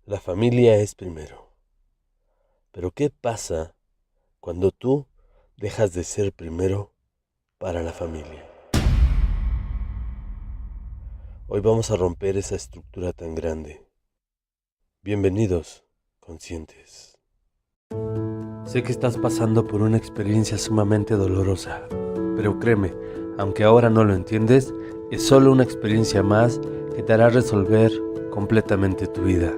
La familia es primero. Pero ¿qué pasa cuando tú dejas de ser primero para la familia? Hoy vamos a romper esa estructura tan grande. Bienvenidos, conscientes. Sé que estás pasando por una experiencia sumamente dolorosa, pero créeme, aunque ahora no lo entiendes, es solo una experiencia más que te hará resolver completamente tu vida.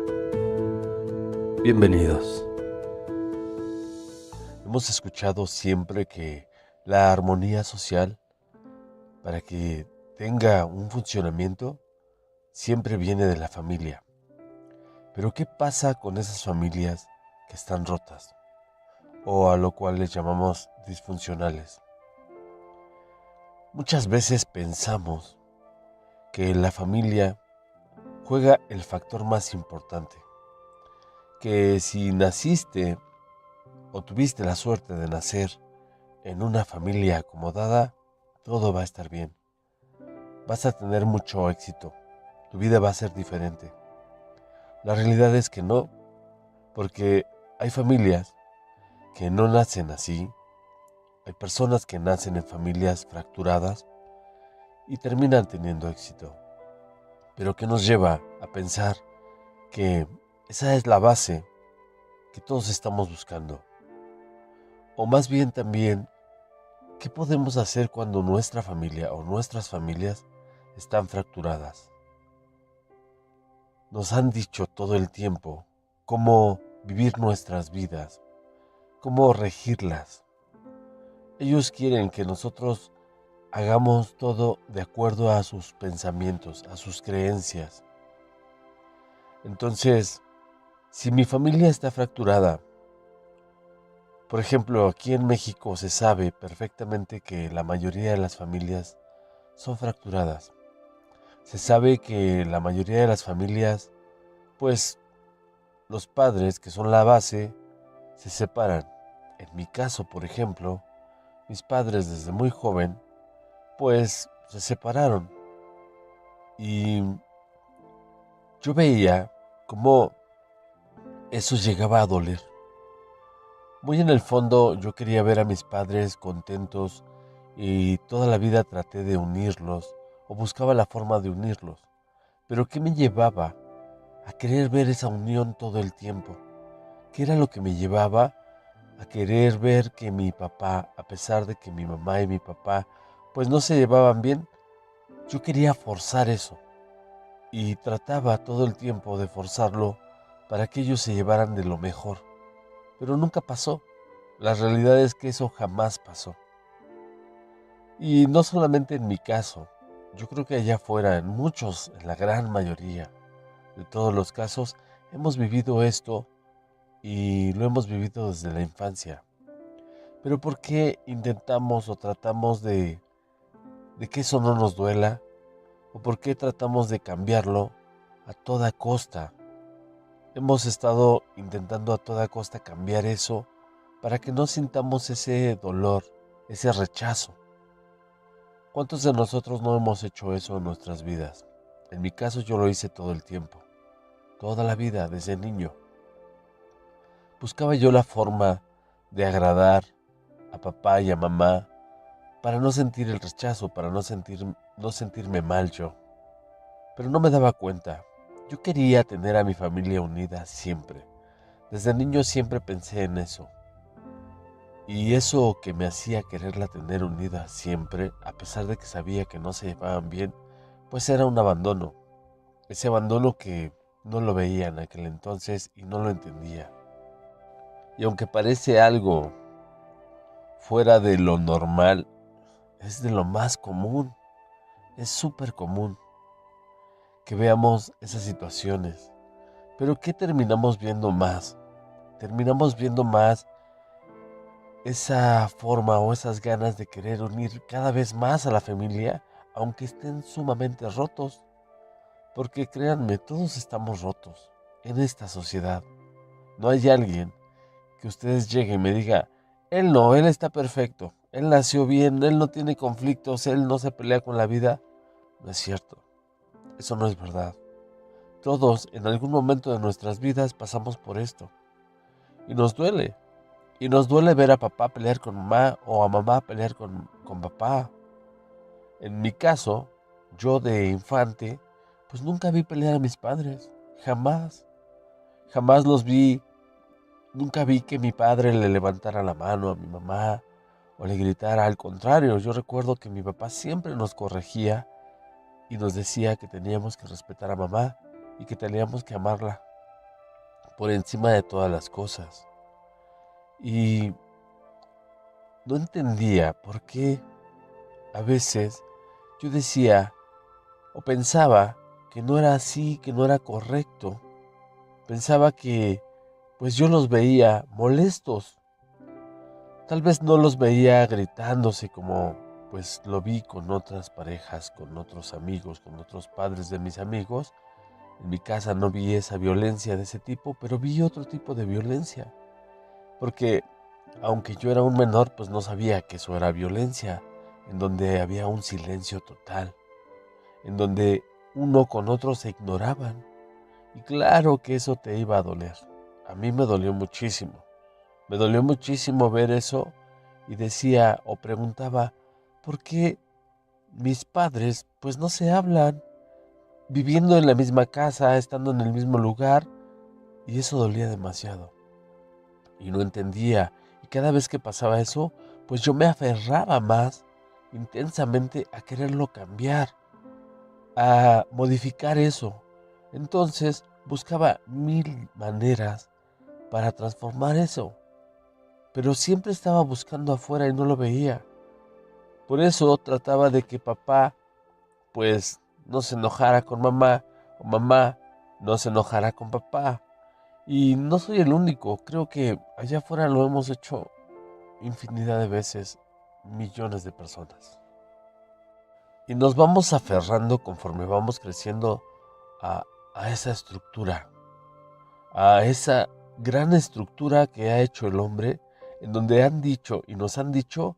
Bienvenidos. Hemos escuchado siempre que la armonía social, para que tenga un funcionamiento, siempre viene de la familia. Pero ¿qué pasa con esas familias que están rotas? O a lo cual les llamamos disfuncionales. Muchas veces pensamos que la familia juega el factor más importante. Que si naciste o tuviste la suerte de nacer en una familia acomodada, todo va a estar bien. Vas a tener mucho éxito. Tu vida va a ser diferente. La realidad es que no, porque hay familias que no nacen así. Hay personas que nacen en familias fracturadas y terminan teniendo éxito. Pero ¿qué nos lleva a pensar que esa es la base que todos estamos buscando? O más bien también, ¿qué podemos hacer cuando nuestra familia o nuestras familias están fracturadas? Nos han dicho todo el tiempo cómo vivir nuestras vidas, cómo regirlas. Ellos quieren que nosotros hagamos todo de acuerdo a sus pensamientos, a sus creencias. Entonces, si mi familia está fracturada, por ejemplo, aquí en México se sabe perfectamente que la mayoría de las familias son fracturadas. Se sabe que la mayoría de las familias, pues los padres, que son la base, se separan. En mi caso, por ejemplo, mis padres desde muy joven, pues se separaron. Y yo veía cómo eso llegaba a doler. Muy en el fondo yo quería ver a mis padres contentos y toda la vida traté de unirlos o buscaba la forma de unirlos. Pero ¿qué me llevaba a querer ver esa unión todo el tiempo? ¿Qué era lo que me llevaba a querer ver que mi papá, a pesar de que mi mamá y mi papá pues no se llevaban bien, yo quería forzar eso y trataba todo el tiempo de forzarlo para que ellos se llevaran de lo mejor? Pero nunca pasó. La realidad es que eso jamás pasó. Y no solamente en mi caso, yo creo que allá afuera, en muchos, en la gran mayoría de todos los casos, hemos vivido esto y lo hemos vivido desde la infancia. Pero ¿por qué intentamos o tratamos de que eso no nos duela? ¿O por qué tratamos de cambiarlo a toda costa? Hemos estado intentando a toda costa cambiar eso para que no sintamos ese dolor, ese rechazo. ¿Cuántos de nosotros no hemos hecho eso en nuestras vidas? En mi caso yo lo hice todo el tiempo, toda la vida, desde niño. Buscaba yo la forma de agradar a papá y a mamá para no sentir el rechazo, para no sentirme mal yo. Pero no me daba cuenta. Yo quería tener a mi familia unida siempre. Desde niño siempre pensé en eso. Y eso que me hacía quererla tener unida siempre, a pesar de que sabía que no se llevaban bien, pues era un abandono. Ese abandono que no lo veía en aquel entonces y no lo entendía. Y aunque parece algo fuera de lo normal, es de lo más común. Es súper común que veamos esas situaciones. Pero ¿qué terminamos viendo más? Terminamos viendo más esa forma o esas ganas de querer unir cada vez más a la familia, aunque estén sumamente rotos. Porque créanme, todos estamos rotos en esta sociedad. No hay alguien que ustedes lleguen y me diga, él no, él está perfecto, él nació bien, él no tiene conflictos, él no se pelea con la vida. No es cierto, eso no es verdad. Todos en algún momento de nuestras vidas pasamos por esto. Y nos duele. Y nos duele ver a papá pelear con mamá o a mamá pelear con papá. En mi caso, yo de infante, pues nunca vi pelear a mis padres. Jamás. Jamás los vi. Nunca vi que mi padre le levantara la mano a mi mamá o le gritara. Al contrario, yo recuerdo que mi papá siempre nos corregía y nos decía que teníamos que respetar a mamá y que teníamos que amarla por encima de todas las cosas. Y no entendía por qué a veces yo decía o pensaba que no era así, que no era correcto. Pensaba que pues yo los veía molestos. Tal vez no los veía gritándose como pues lo vi con otras parejas, con otros amigos, con otros padres de mis amigos. En mi casa no vi esa violencia de ese tipo, pero vi otro tipo de violencia. Porque aunque yo era un menor, pues no sabía que eso era violencia, en donde había un silencio total, en donde uno con otro se ignoraban. Y claro que eso te iba a doler. A mí me dolió muchísimo. Me dolió muchísimo ver eso y decía o preguntaba, ¿por qué mis padres pues no se hablan? Viviendo en la misma casa, estando en el mismo lugar, y eso dolía demasiado. Y no entendía. Y cada vez que pasaba eso, pues yo me aferraba más intensamente a quererlo cambiar, a modificar eso. Entonces buscaba mil maneras para transformar eso, pero siempre estaba buscando afuera y no lo veía. Por eso trataba de que papá pues no se enojara con mamá o mamá no se enojara con papá. Y no soy el único, creo que allá afuera lo hemos hecho infinidad de veces, millones de personas. Y nos vamos aferrando conforme vamos creciendo a, a esa estructura, a esa gran estructura que ha hecho el hombre, en donde han dicho y nos han dicho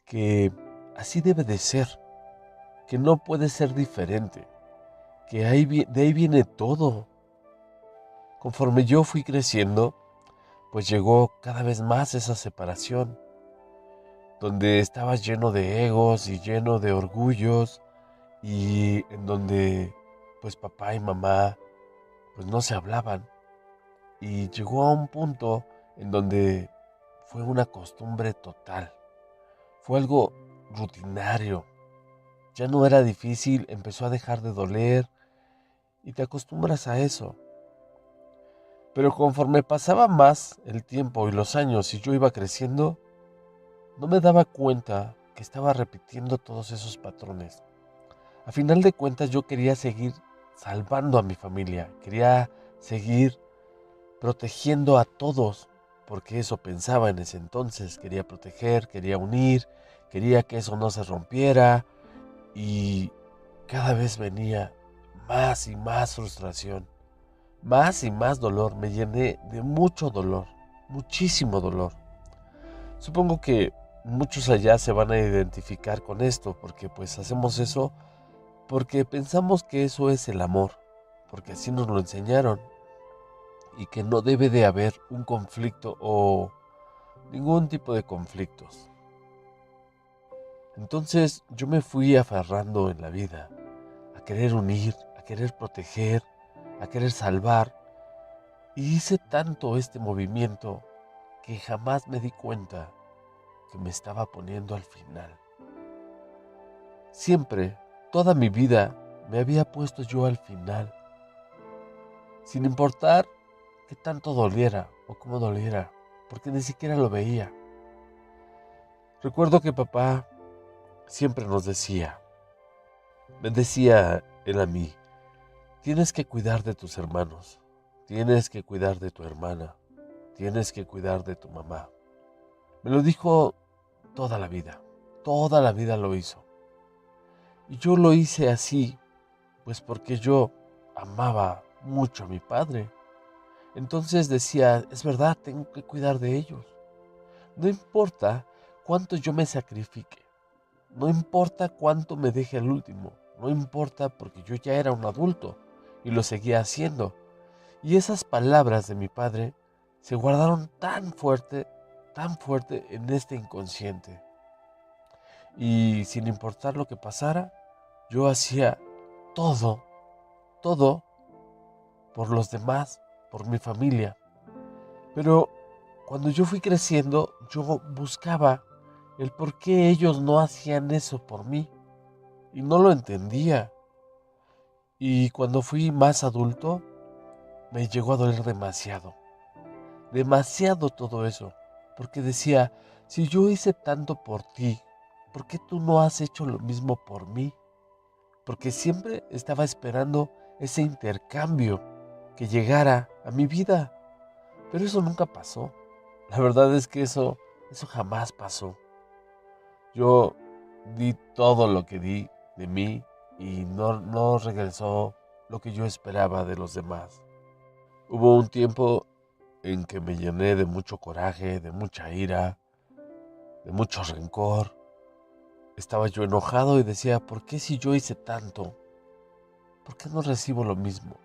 que así debe de ser, que no puede ser diferente, que de ahí viene todo. Conforme yo fui creciendo, pues llegó cada vez más esa separación, donde estabas lleno de egos y lleno de orgullos y en donde pues papá y mamá pues no se hablaban y llegó a un punto en donde fue una costumbre total, fue algo rutinario, ya no era difícil, empezó a dejar de doler y te acostumbras a eso. Pero conforme pasaba más el tiempo y los años y yo iba creciendo, no me daba cuenta que estaba repitiendo todos esos patrones. A final de cuentas yo quería seguir salvando a mi familia, quería seguir protegiendo a todos, porque eso pensaba en ese entonces, quería proteger, quería unir, quería que eso no se rompiera y cada vez venía más y más frustración, más y más dolor, me llené de mucho dolor, muchísimo dolor. Supongo que muchos allá se van a identificar con esto, porque pues hacemos eso porque pensamos que eso es el amor, porque así nos lo enseñaron, y que no debe de haber un conflicto o ningún tipo de conflictos. Entonces yo me fui aferrando en la vida, a querer unir, a querer proteger, a querer salvar, y hice tanto este movimiento que jamás me di cuenta que me estaba poniendo al final. Siempre, toda mi vida, me había puesto yo al final, sin importar qué tanto doliera o cómo doliera, porque ni siquiera lo veía. Recuerdo que papá siempre nos decía, me decía él a mí, tienes que cuidar de tus hermanos, tienes que cuidar de tu hermana, tienes que cuidar de tu mamá. Me lo dijo toda la vida lo hizo. Y yo lo hice así, pues porque yo amaba mucho a mi padre. Entonces decía, es verdad, tengo que cuidar de ellos. No importa cuánto yo me sacrifique, no importa cuánto me deje al último, no importa porque yo ya era un adulto y lo seguía haciendo. Y esas palabras de mi padre se guardaron tan fuerte en este inconsciente. Y sin importar lo que pasara, yo hacía todo, todo por los demás, por mi familia. Pero cuando yo fui creciendo, yo buscaba el por qué ellos no hacían eso por mí. Y no lo entendía. Y cuando fui más adulto, me llegó a doler demasiado. Demasiado todo eso. Porque decía, si yo hice tanto por ti, ¿por qué tú no has hecho lo mismo por mí? Porque siempre estaba esperando ese intercambio que llegara a mi vida. Pero eso nunca pasó. La verdad es que eso jamás pasó. Yo di todo lo que di de mí y no regresó lo que yo esperaba de los demás. Hubo un tiempo en que me llené de mucho coraje, de mucha ira, de mucho rencor. Estaba yo enojado y decía, ¿por qué si yo hice tanto? ¿Por qué no recibo lo mismo?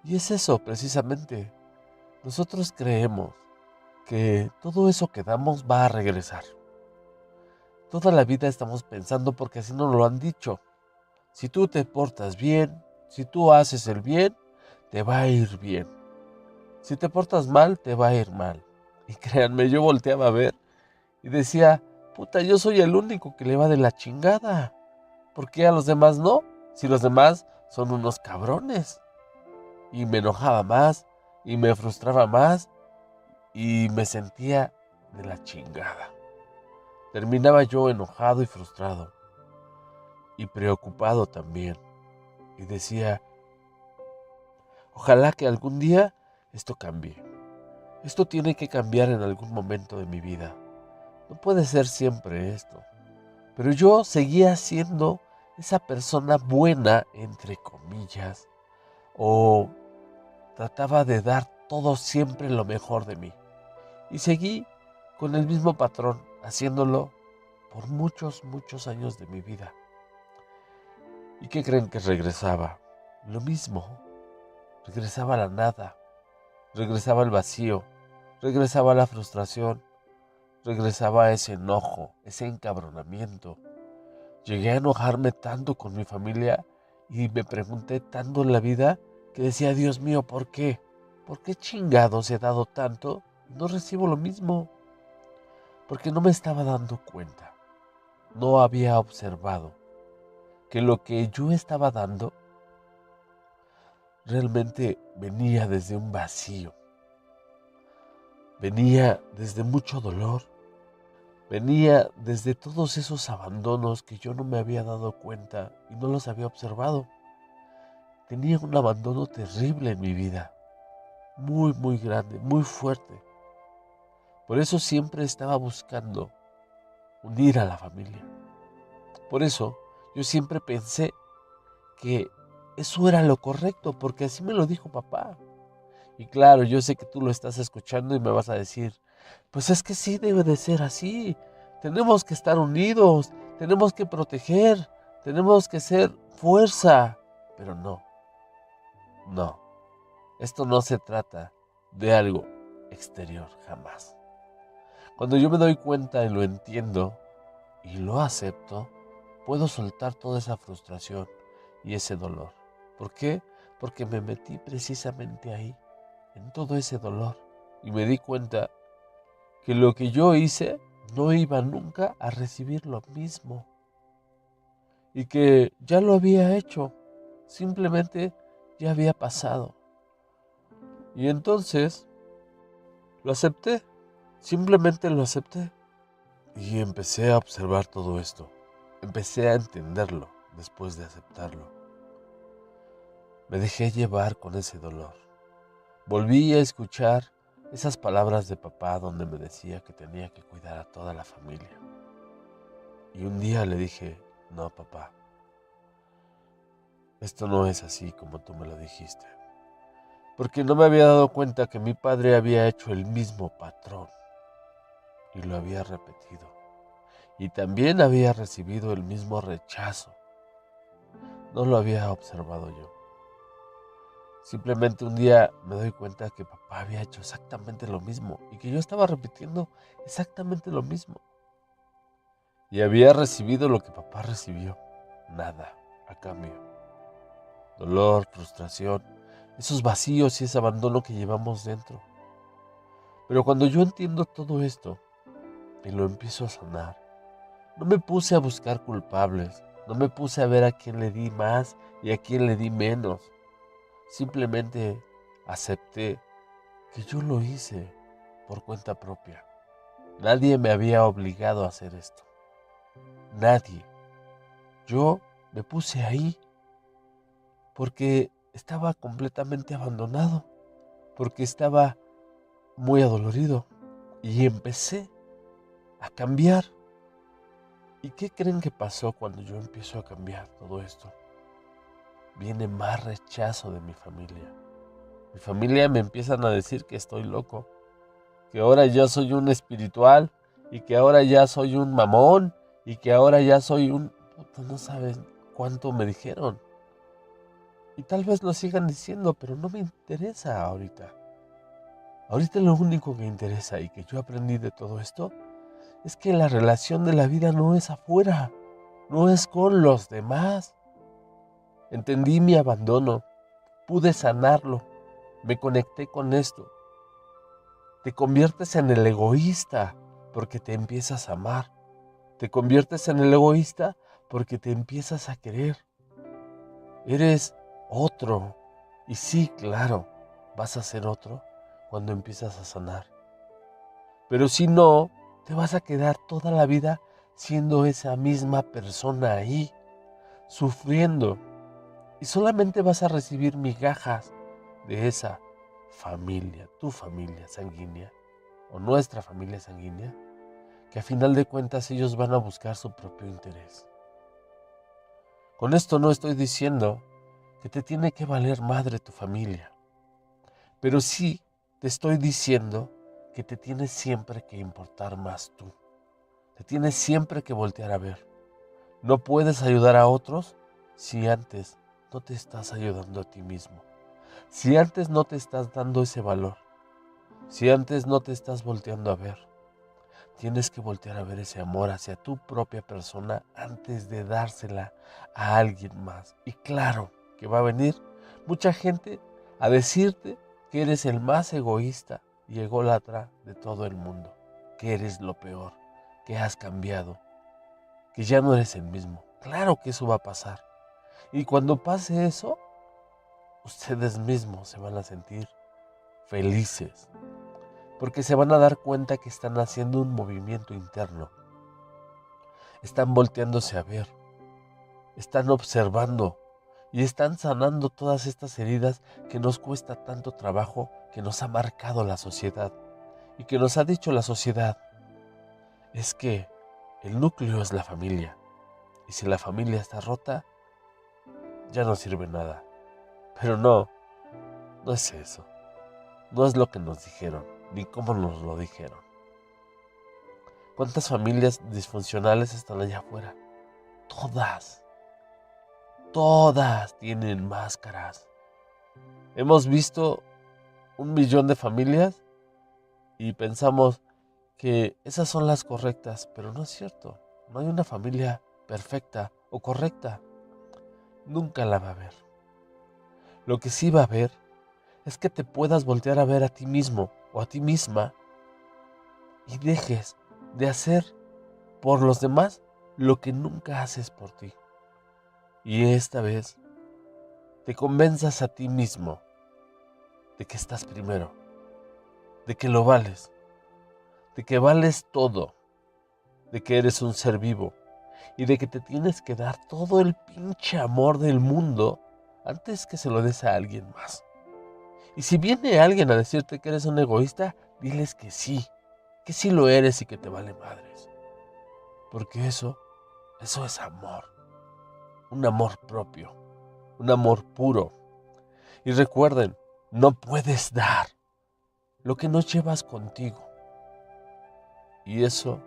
Y es eso precisamente. Nosotros creemos que todo eso que damos va a regresar. Toda la vida estamos pensando porque así nos lo han dicho. Si tú te portas bien, si tú haces el bien, te va a ir bien. Si te portas mal, te va a ir mal. Y créanme, yo volteaba a ver y decía, puta, yo soy el único que le va de la chingada. ¿Por qué a los demás no? Si los demás son unos cabrones. Y me enojaba más, y me frustraba más, y me sentía de la chingada. Terminaba yo enojado y frustrado, y preocupado también. Y decía, ojalá que algún día esto cambie. Esto tiene que cambiar en algún momento de mi vida. No puede ser siempre esto. Pero yo seguía siendo esa persona buena, entre comillas, o trataba de dar todo siempre lo mejor de mí. Y seguí con el mismo patrón, haciéndolo por muchos años de mi vida. ¿Y qué creen que regresaba? Lo mismo. Regresaba a la nada. Regresaba al vacío. Regresaba a la frustración. Regresaba a ese enojo, ese encabronamiento. Llegué a enojarme tanto con mi familia y me pregunté tanto en la vida que decía, Dios mío, ¿por qué? ¿Por qué chingados he dado tanto y no recibo lo mismo? Porque no me estaba dando cuenta. No había observado que lo que yo estaba dando realmente venía desde un vacío. Venía desde mucho dolor. Venía desde todos esos abandonos que yo no me había dado cuenta y no los había observado. Tenía un abandono terrible en mi vida. Muy grande, muy fuerte. Por eso siempre estaba buscando unir a la familia. Por eso yo siempre pensé que eso era lo correcto, porque así me lo dijo papá. Y claro, yo sé que tú lo estás escuchando y me vas a decir, pues es que sí debe de ser así. Tenemos que estar unidos, tenemos que proteger, tenemos que ser fuerza. Pero no. Esto no se trata de algo exterior, jamás. Cuando yo me doy cuenta y lo entiendo y lo acepto, puedo soltar toda esa frustración y ese dolor. ¿Por qué? Porque me metí precisamente ahí, en todo ese dolor. Y me di cuenta que lo que yo hice no iba nunca a recibir lo mismo. Y que ya lo había hecho, simplemente ya había pasado. Y entonces lo acepté, simplemente lo acepté. Y empecé a observar todo esto. Empecé a entenderlo después de aceptarlo. Me dejé llevar con ese dolor. Volví a escuchar esas palabras de papá donde me decía que tenía que cuidar a toda la familia. Y un día le dije, no papá, esto no es así como tú me lo dijiste. Porque no me había dado cuenta que mi padre había hecho el mismo patrón y lo había repetido. Y también había recibido el mismo rechazo. No lo había observado yo. Simplemente un día me doy cuenta que papá había hecho exactamente lo mismo y que yo estaba repitiendo exactamente lo mismo. Y había recibido lo que papá recibió. Nada a cambio. Dolor, frustración, esos vacíos y ese abandono que llevamos dentro. Pero cuando yo entiendo todo esto y lo empiezo a sanar, no me puse a buscar culpables, no me puse a ver a quién le di más y a quién le di menos. Simplemente acepté que yo lo hice por cuenta propia. Nadie me había obligado a hacer esto. Nadie. Yo me puse ahí porque estaba completamente abandonado, porque estaba muy adolorido y empecé a cambiar. ¿Y qué creen que pasó cuando yo empiezo a cambiar todo esto? Viene más rechazo de mi familia. Mi familia me empiezan a decir que estoy loco, que ahora ya soy un espiritual y que ahora ya soy un mamón y que ahora ya soy un... Puta, no saben cuánto me dijeron. Y tal vez lo sigan diciendo, pero no me interesa ahorita. Ahorita lo único que interesa y que yo aprendí de todo esto es que la relación de la vida no es afuera, no es con los demás. Entendí mi abandono, pude sanarlo, me conecté con esto. Te conviertes en el egoísta porque te empiezas a amar. Te conviertes en el egoísta porque te empiezas a querer. Eres otro. Y sí, claro, vas a ser otro cuando empiezas a sanar. Pero si no, te vas a quedar toda la vida siendo esa misma persona ahí, sufriendo. Y solamente vas a recibir migajas de esa familia, tu familia sanguínea o nuestra familia sanguínea, que a final de cuentas ellos van a buscar su propio interés. Con esto no estoy diciendo que te tiene que valer madre tu familia, pero sí te estoy diciendo que te tienes siempre que importar más tú. Te tienes siempre que voltear a ver. No puedes ayudar a otros si antes no te estás ayudando a ti mismo. Si antes no te estás dando ese valor. Si antes no te estás volteando a ver. Tienes que voltear a ver ese amor hacia tu propia persona antes de dársela a alguien más. Y claro que va a venir mucha gente a decirte que eres el más egoísta y ególatra de todo el mundo, que eres lo peor, que has cambiado, que ya no eres el mismo. Claro que eso va a pasar. Y cuando pase eso, ustedes mismos se van a sentir felices, porque se van a dar cuenta que están haciendo un movimiento interno. Están volteándose a ver, están observando y están sanando todas estas heridas que nos cuesta tanto trabajo, que nos ha marcado la sociedad y que nos ha dicho la sociedad. Es que el núcleo es la familia y si la familia está rota, ya no sirve nada. Pero no, no es eso. No es lo que nos dijeron, ni cómo nos lo dijeron. ¿Cuántas familias disfuncionales están allá afuera? Todas, todas tienen máscaras. Hemos visto 1 millón de familias y pensamos que esas son las correctas, pero no es cierto. No hay una familia perfecta o correcta. Nunca la va a haber. Lo que sí va a haber es que te puedas voltear a ver a ti mismo o a ti misma y dejes de hacer por los demás lo que nunca haces por ti. Y esta vez te convenzas a ti mismo de que estás primero, de que lo vales, de que vales todo, de que eres un ser vivo y de que te tienes que dar todo el pinche amor del mundo antes que se lo des a alguien más. Y si viene alguien a decirte que eres un egoísta, diles que sí lo eres y que te vale madres. Porque eso es amor, un amor propio, un amor puro. Y recuerden, no puedes dar lo que no llevas contigo. Y eso,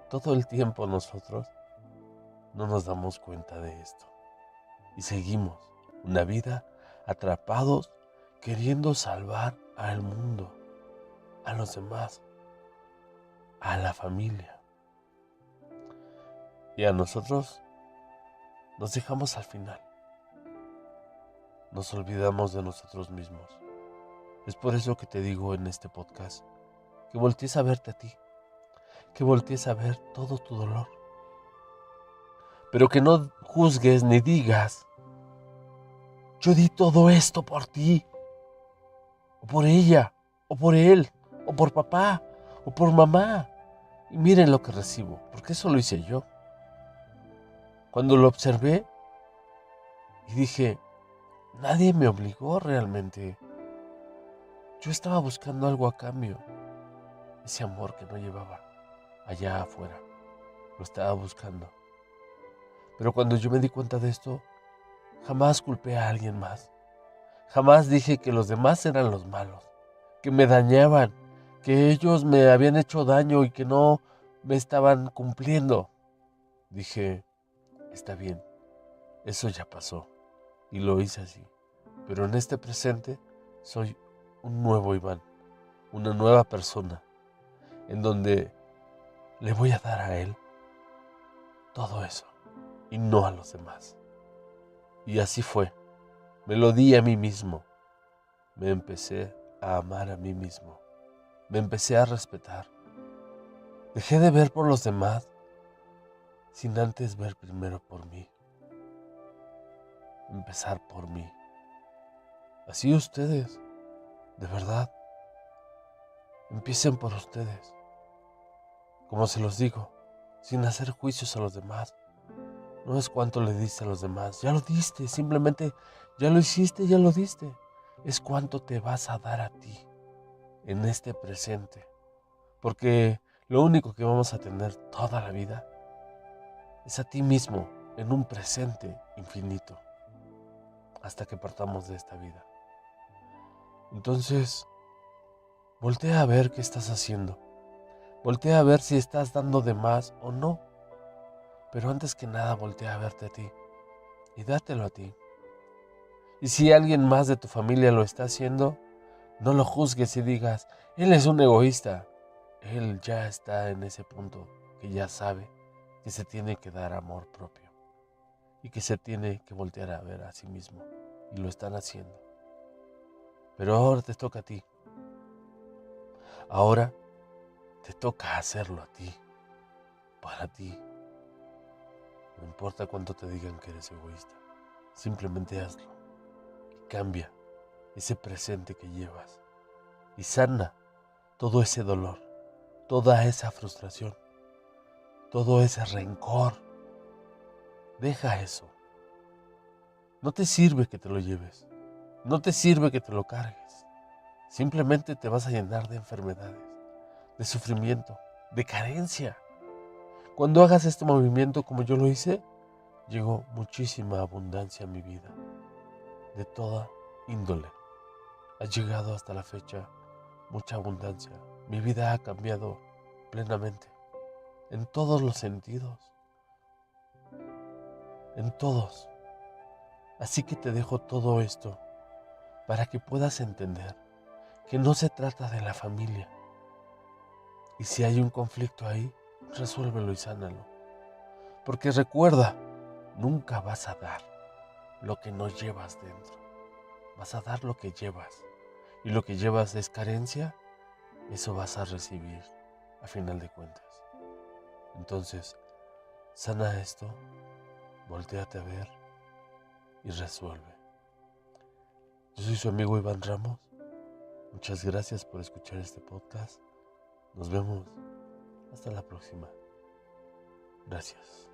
todo el tiempo nosotros no nos damos cuenta de esto. Y seguimos una vida atrapados queriendo salvar al mundo, a los demás, a la familia. Y a nosotros nos dejamos al final. Nos olvidamos de nosotros mismos. Es por eso que te digo en este podcast que voltees a verte a ti, que voltees a ver todo tu dolor, pero que no juzgues ni digas: yo di todo esto por ti, o por ella, o por él, o por papá, o por mamá, y miren lo que recibo, porque eso lo hice yo. Cuando lo observé y dije: nadie me obligó realmente. Yo estaba buscando algo a cambio. Ese amor que no llevaba allá afuera, lo estaba buscando. Pero cuando yo me di cuenta de esto, jamás culpé a alguien más. Jamás dije que los demás eran los malos, que me dañaban, que ellos me habían hecho daño y que no me estaban cumpliendo. Dije: está bien, eso ya pasó y lo hice así. Pero en este presente soy un nuevo Iván, una nueva persona, en donde le voy a dar a él todo eso y no a los demás. Y así fue. Me lo di a mí mismo. Me empecé a amar a mí mismo. Me empecé a respetar. Dejé de ver por los demás sin antes ver primero por mí. Empezar por mí. Así ustedes, de verdad, empiecen por ustedes. Como se los digo, sin hacer juicios a los demás. No es cuánto le diste a los demás. Ya lo diste, simplemente ya lo hiciste, ya lo diste. Es cuánto te vas a dar a ti en este presente. Porque lo único que vamos a tener toda la vida es a ti mismo en un presente infinito. Hasta que partamos de esta vida. Entonces, voltea a ver qué estás haciendo. Voltea a ver si estás dando de más o no. Pero antes que nada, voltea a verte a ti y dátelo a ti. Y si alguien más de tu familia lo está haciendo, no lo juzgues y digas: él es un egoísta. Él ya está en ese punto que ya sabe que se tiene que dar amor propio y que se tiene que voltear a ver a sí mismo. Y lo están haciendo. Pero ahora te toca a ti. Ahora te toca hacerlo a ti, para ti. No importa cuánto te digan que eres egoísta, simplemente hazlo y cambia ese presente que llevas y sana todo ese dolor, toda esa frustración, todo ese rencor. Deja eso. No te sirve que te lo lleves, no te sirve que te lo cargues. Simplemente te vas a llenar de enfermedades, de sufrimiento, de carencia. Cuando hagas este movimiento como yo lo hice, llegó muchísima abundancia a mi vida, de toda índole. Ha llegado hasta la fecha mucha abundancia. Mi vida ha cambiado plenamente, en todos los sentidos, en todos. Así que te dejo todo esto para que puedas entender que no se trata de la familia. Y si hay un conflicto ahí, resuélvelo y sánalo. Porque recuerda, nunca vas a dar lo que no llevas dentro. Vas a dar lo que llevas. Y lo que llevas es carencia, eso vas a recibir a final de cuentas. Entonces, sana esto, voltéate a ver y resuelve. Yo soy su amigo Iván Ramos. Muchas gracias por escuchar este podcast. Nos vemos hasta la próxima. Gracias.